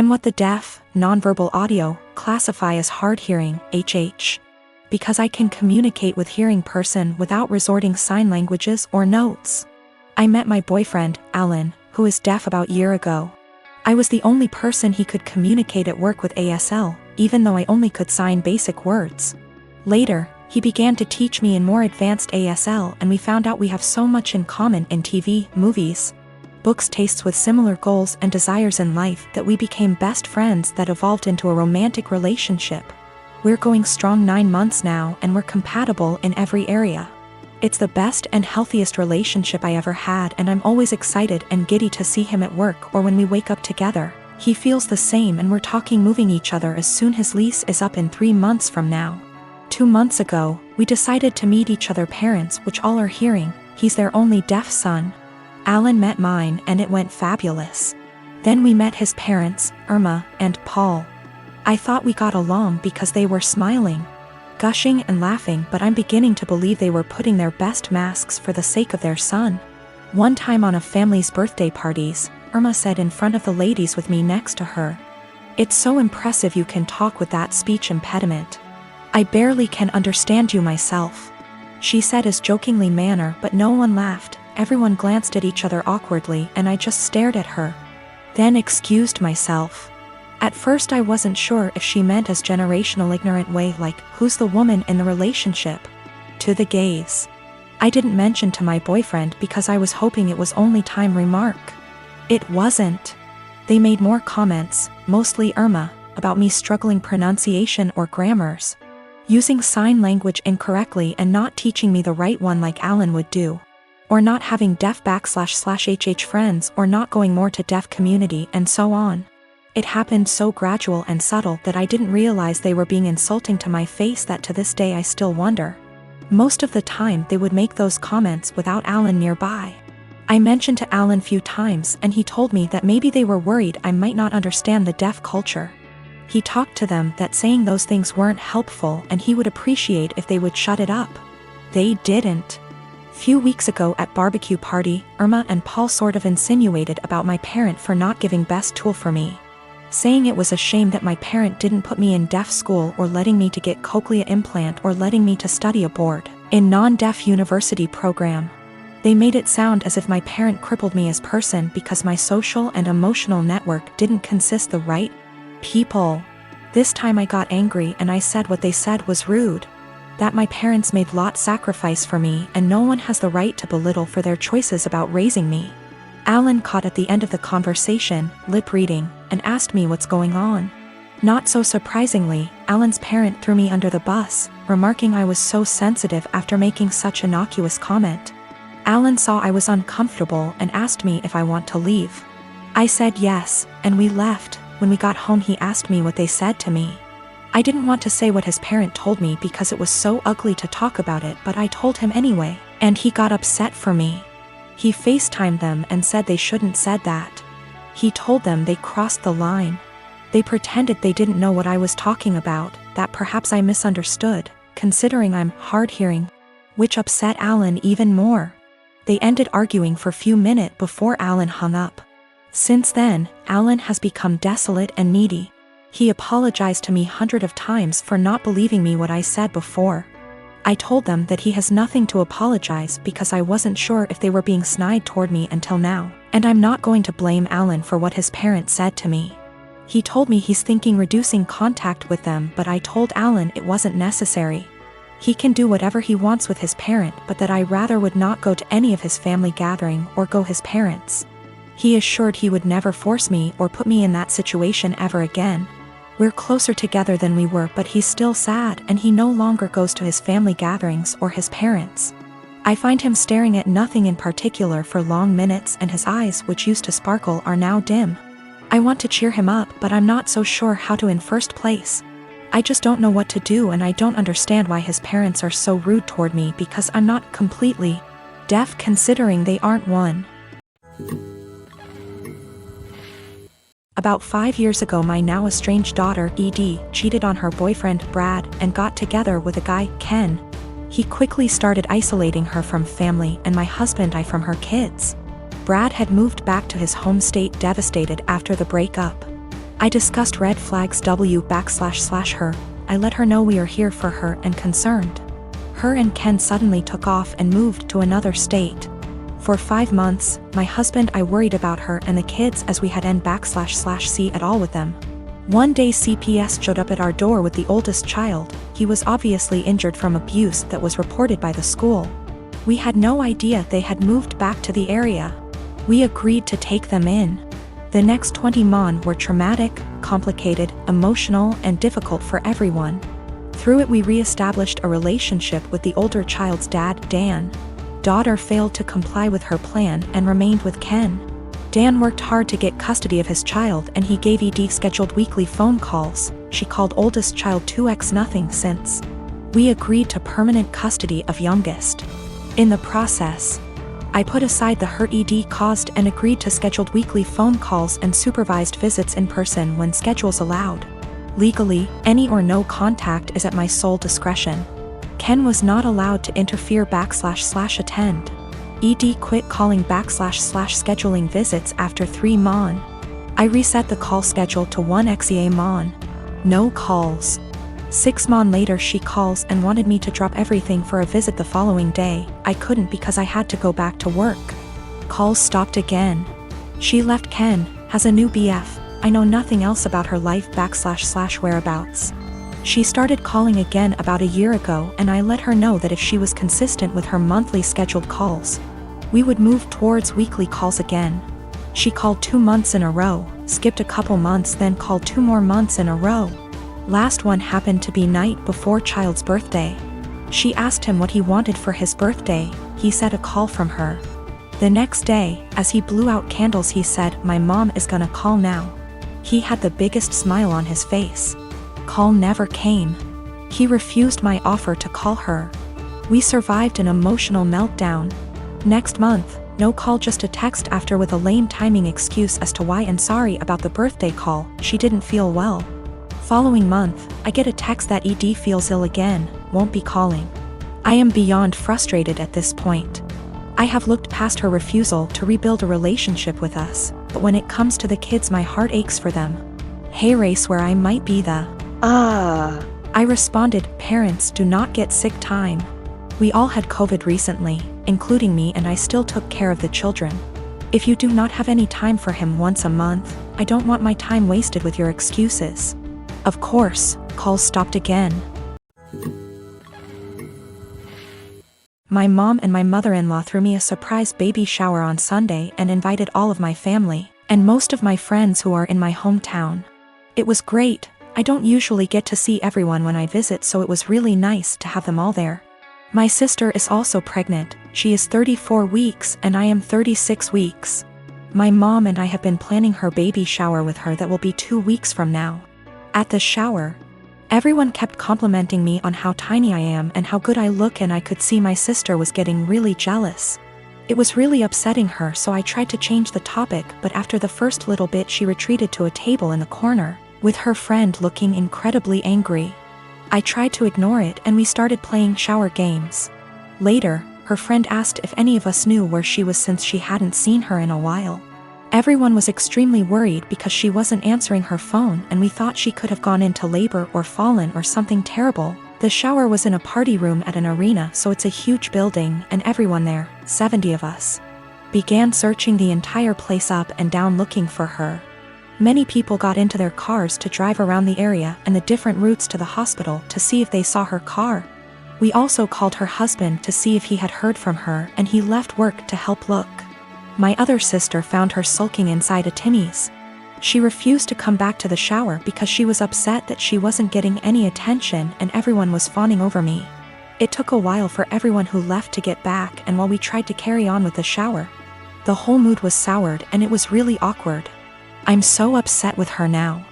I'm what the deaf, nonverbal audio classify as hard-hearing, HH. Because I can communicate with hearing person without resorting sign languages or notes. I met my boyfriend, Alan, who is deaf about a year ago. I was the only person he could communicate at work with ASL, even though I only could sign basic words. Later, he began to teach me in more advanced ASL, and we found out we have so much in common in TV, movies, books, tastes with similar goals and desires in life that we became best friends that evolved into a romantic relationship. We're going strong 9 months now, and we're compatible in every area. It's the best and healthiest relationship I ever had, and I'm always excited and giddy to see him at work or when we wake up together. He feels the same, and we're talking moving each other as soon his lease is up in 3 months from now. 2 months ago, we decided to meet each other parents, which all are hearing. He's their only deaf son. Alan met mine, and it went fabulous. Then we met his parents, Irma and Paul. I thought we got along because they were smiling, gushing and laughing, but I'm beginning to believe they were putting their best masks for the sake of their son. One time on a family's birthday parties, Irma said in front of the ladies with me next to her, "It's so impressive you can talk with that speech impediment. I barely can understand you myself." She said as jokingly manner, but no one laughed. Everyone glanced at each other awkwardly, and I just stared at her. Then excused myself. At first I wasn't sure if she meant as generational ignorant way like, who's the woman in the relationship? To the gays. I didn't mention to my boyfriend because I was hoping it was only time remark. It wasn't. They made more comments, mostly Irma, about me struggling pronunciation or grammars, using sign language incorrectly and not teaching me the right one like Alan would do, or not having deaf//HH friends, or not going more to deaf community, and so on. It happened so gradual and subtle that I didn't realize they were being insulting to my face that to this day I still wonder. Most of the time they would make those comments without Alan nearby. I mentioned to Alan few times, and he told me that maybe they were worried I might not understand the deaf culture. He talked to them that saying those things weren't helpful and he would appreciate if they would shut it up. They didn't. Few weeks ago at barbecue party, Irma and Paul sort of insinuated about my parent for not giving best tool for me, saying it was a shame that my parent didn't put me in deaf school or letting me to get cochlea implant or letting me to study abroad in non-deaf university program. They made it sound as if my parent crippled me as person because my social and emotional network didn't consist the right people. This time I got angry and I said what they said was rude. That my parents made lot sacrifice for me and no one has the right to belittle for their choices about raising me. Alan caught at the end of the conversation, lip reading, and asked me what's going on. Not so surprisingly, Alan's parent threw me under the bus, remarking I was so sensitive after making such innocuous comment. Alan saw I was uncomfortable and asked me if I want to leave. I said yes, and we left. When we got home he asked me what they said to me. I didn't want to say what his parent told me because it was so ugly to talk about it, but I told him anyway, and he got upset for me. He FaceTimed them and said they shouldn't said that. He told them they crossed the line. They pretended they didn't know what I was talking about, that perhaps I misunderstood, considering I'm hard-hearing, which upset Alan even more. They ended arguing for a few minutes before Alan hung up. Since then, Alan has become desolate and needy. He apologized to me hundreds of times for not believing me what I said before. I told them that he has nothing to apologize because I wasn't sure if they were being snide toward me until now, and I'm not going to blame Alan for what his parents said to me. He told me he's thinking reducing contact with them, but I told Alan it wasn't necessary. He can do whatever he wants with his parent, but that I rather would not go to any of his family gathering or go his parents. He assured he would never force me or put me in that situation ever again. We're closer together than we were, but he's still sad and he no longer goes to his family gatherings or his parents. I find him staring at nothing in particular for long minutes, and his eyes, which used to sparkle, are now dim. I want to cheer him up, but I'm not so sure how to in first place. I just don't know what to do, and I don't understand why his parents are so rude toward me because I'm not completely deaf considering they aren't one. About 5 years ago, my now estranged daughter, Edie, cheated on her boyfriend, Brad, and got together with a guy, Ken. He quickly started isolating her from family and my husband and I from her kids. Brad had moved back to his home state devastated after the breakup. I discussed red flags her. I let her know we are here for her and concerned. Her and Ken suddenly took off and moved to another state. For 5 months, my husband I worried about her and the kids as we had n//c at all with them. One day CPS showed up at our door with the oldest child. He was obviously injured from abuse that was reported by the school. We had no idea they had moved back to the area. We agreed to take them in. The next 20 months were traumatic, complicated, emotional, and difficult for everyone. Through it we re-established a relationship with the older child's dad, Dan. Daughter failed to comply with her plan and remained with Ken. Dan worked hard to get custody of his child and he gave ED scheduled weekly phone calls. She called oldest child 2x nothing since. We agreed to permanent custody of youngest. In the process, I put aside the hurt ED caused and agreed to scheduled weekly phone calls and supervised visits in person when schedules allowed. Legally, any or no contact is at my sole discretion. Ken was not allowed to interfere / attend. ED quit calling / scheduling visits after 3 months. I reset the call schedule to 1 XEA mon. No calls. 6 months later she calls and wanted me to drop everything for a visit the following day. I couldn't because I had to go back to work. Calls stopped again. She left Ken, has a new BF. I know nothing else about her life / whereabouts. She started calling again about a year ago and I let her know that if she was consistent with her monthly scheduled calls, we would move towards weekly calls again. She called 2 months in a row, skipped a couple months then called 2 more months in a row. Last one happened to be night before child's birthday. She asked him what he wanted for his birthday. He said a call from her. The next day, as he blew out candles he said, "My mom is gonna call now." He had the biggest smile on his face. Call never came. He refused my offer to call her. We survived an emotional meltdown. Next month, no call, just a text after with a lame timing excuse as to why and sorry about the birthday call, she didn't feel well. Following month, I get a text that ED feels ill again, won't be calling. I am beyond frustrated at this point. I have looked past her refusal to rebuild a relationship with us, but when it comes to the kids my heart aches for them. Hey race where I might be the I responded, parents do not get sick time. We all had COVID recently, including me, and I still took care of the children. If you do not have any time for him once a month, I don't want my time wasted with your excuses. Of course, calls stopped again. My mom and my mother-in-law threw me a surprise baby shower on Sunday and invited all of my family, and most of my friends who are in my hometown. It was great. I don't usually get to see everyone when I visit, so it was really nice to have them all there. My sister is also pregnant. She is 34 weeks and I am 36 weeks. My mom and I have been planning her baby shower with her that will be 2 weeks from now. At the shower, everyone kept complimenting me on how tiny I am and how good I look, and I could see my sister was getting really jealous. It was really upsetting her, so I tried to change the topic, but after the first little bit she retreated to a table in the corner, with her friend looking incredibly angry. I tried to ignore it and we started playing shower games. Later, her friend asked if any of us knew where she was since she hadn't seen her in a while. Everyone was extremely worried because she wasn't answering her phone and we thought she could have gone into labor or fallen or something terrible. The shower was in a party room at an arena, so it's a huge building, and everyone there, 70 of us, began searching the entire place up and down looking for her. Many people got into their cars to drive around the area and the different routes to the hospital to see if they saw her car. We also called her husband to see if he had heard from her, and he left work to help look. My other sister found her sulking inside a Timmy's. She refused to come back to the shower because she was upset that she wasn't getting any attention and everyone was fawning over me. It took a while for everyone who left to get back, and while we tried to carry on with the shower, the whole mood was soured and it was really awkward. I'm so upset with her now.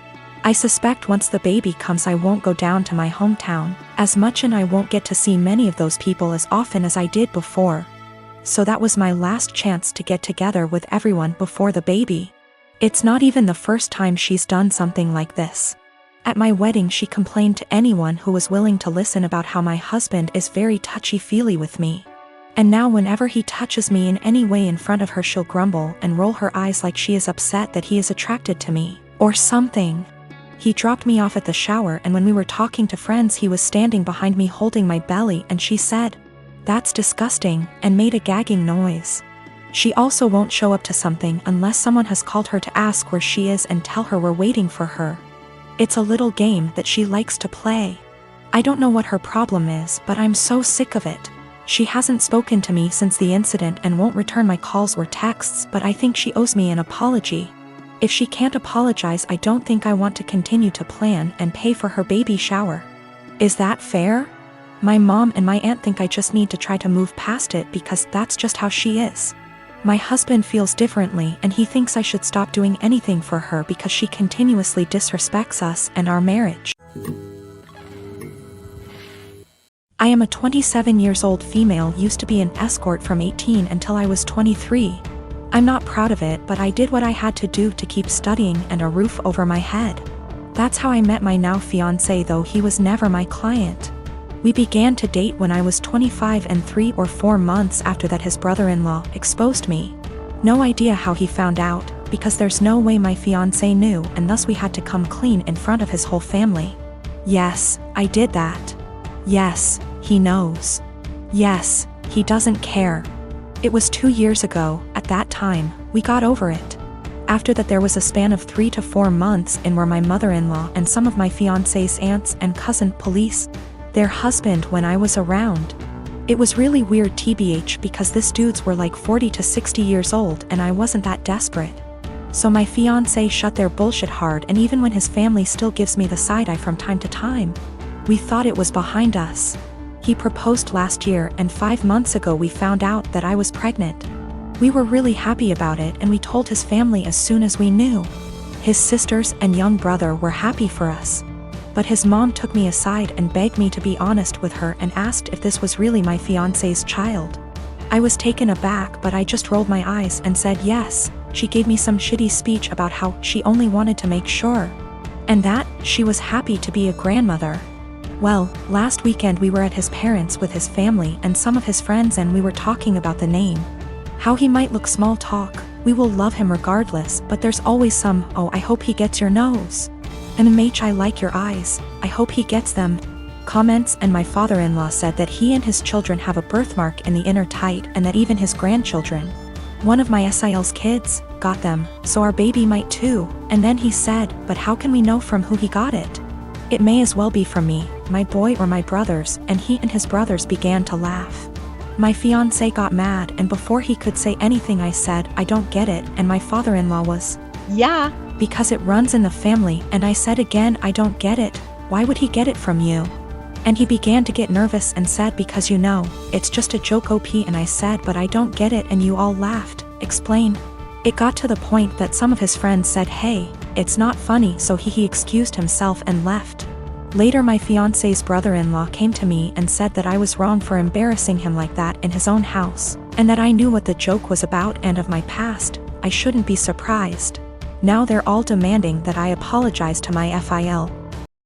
I suspect once the baby comes I won't go down to my hometown as much, and I won't get to see many of those people as often as I did before. So that was my last chance to get together with everyone before the baby. It's not even the first time she's done something like this. At my wedding she complained to anyone who was willing to listen about how my husband is very touchy-feely with me. And now whenever he touches me in any way in front of her she'll grumble and roll her eyes like she is upset that he is attracted to me. Or something. He dropped me off at the shower, and when we were talking to friends he was standing behind me holding my belly, and she said, "That's disgusting," and made a gagging noise. She also won't show up to something unless someone has called her to ask where she is and tell her we're waiting for her. It's a little game that she likes to play. I don't know what her problem is, but I'm so sick of it. She hasn't spoken to me since the incident and won't return my calls or texts, but I think she owes me an apology. If she can't apologize, I don't think I want to continue to plan and pay for her baby shower. Is that fair? My mom and my aunt think I just need to try to move past it because that's just how she is. My husband feels differently, and he thinks I should stop doing anything for her because she continuously disrespects us and our marriage. I am a 27-year-old female, used to be an escort from 18 until I was 23. I'm not proud of it, but I did what I had to do to keep studying and a roof over my head. That's how I met my now fiancé, though he was never my client. We began to date when I was 25, and 3 or 4 months after that his brother-in-law exposed me. No idea how he found out, because there's no way my fiancé knew, and thus we had to come clean in front of his whole family. Yes, I did that. Yes, he knows. Yes, he doesn't care. It was 2 years ago. At that time, we got over it. After that there was a span of 3 to 4 months in where my mother-in-law and some of my fiancé's aunts and cousin police their husband when I was around. It was really weird tbh, because this dudes were like 40 to 60 years old and I wasn't that desperate. So my fiancé shut their bullshit hard, and even when his family still gives me the side eye from time to time, we thought it was behind us. He proposed last year, and 5 months ago we found out that I was pregnant. We were really happy about it, and we told his family as soon as we knew. His sisters and young brother were happy for us. But his mom took me aside and begged me to be honest with her and asked if this was really my fiancé's child. I was taken aback, but I just rolled my eyes and said yes. She gave me some shitty speech about how she only wanted to make sure, and that she was happy to be a grandmother. Well, last weekend we were at his parents' with his family and some of his friends, and we were talking about the name. How he might look, small talk. We will love him regardless, but there's always some, "Oh, I hope he gets your nose." "MH, I like your eyes. I hope he gets them." Comments, and my father-in-law said that he and his children have a birthmark in the inner tight, and that even his grandchildren, one of my SIL's kids, got them, so our baby might too. And then he said, "But how can we know from who he got it? It may as well be from me, my boy, or my brothers," and he and his brothers began to laugh. My fiancé got mad, and before he could say anything I said, "I don't get it," and my father-in-law was, "Yeah, because it runs in the family," and I said again, "I don't get it. Why would he get it from you?" And he began to get nervous and said, "Because you know, it's just a joke OP," and I said, "But I don't get it," and you all laughed. Explain. It got to the point that some of his friends said, "Hey, it's not funny," so he excused himself and left. Later my fiancé's brother-in-law came to me and said that I was wrong for embarrassing him like that in his own house, and that I knew what the joke was about and of my past. I shouldn't be surprised. Now they're all demanding that I apologize to my FIL.